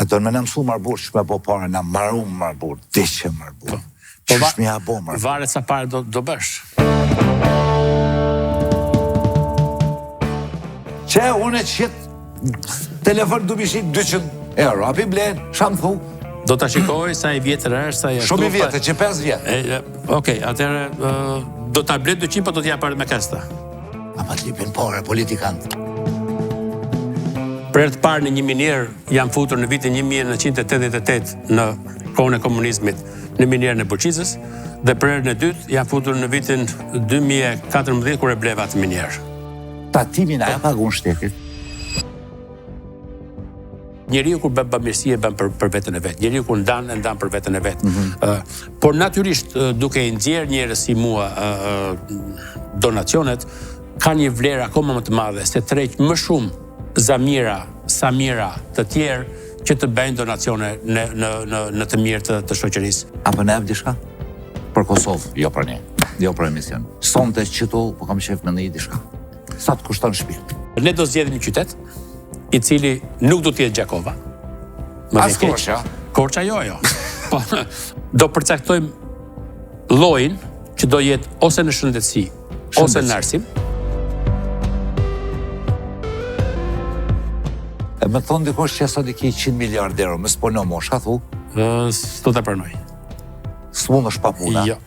A do me në mësu marbur, që me po pare, në maru marbur, dishe marbur. Qysh me ja bo marbur. Varet sa pare do bësh. Që unë e qitë telefon du mishit 200 euro, api blen, sham thu. Do të shikoj sa i vjetër është, sa i ashtu. Shumë i vjetër, që 5 vjetë. Okej, atëherë do të blet 200, po do t'ja parë me kasta. A pa t'lipin pare, politikantë. Për të parë në një minier jam futur në vitin 1988 në kohën e komunizmit në minierën e Burqizës dhe për herën e dytë jam futur në vitin 2014 kur e bleva atë minierë. Tatimin a pagun shtetit? Njeriu kur bën bamirësi e bën për veten e vet. Njeriu kur ndan për veten e vet. Por natyrisht duke i nxjerr njerëz si mua donacionet ka një vlerë akoma më të madhe se tërheq më shumë Zamira, Samira të tjerë që të bëjnë donacione në të mirë të shoqërisë. Apo ne diçka? Për Kosovë, jo për ne, jo për emision. Sonte qëtu, po kam shef me një diçka. Sa të kushton shtëpi? Ne do zgjedhim një qytet i cili nuk do të jetë Gjakova. As Korça? Korça jo. Po do përcaktojmë llojin që do jetë ose në shëndetësi, ose në arsim. Me thonë dikosh që sot i ki 100 miliard euro, me s'pono mosha, thu? S'do të pranoj. S'mund është pa puna? Jo.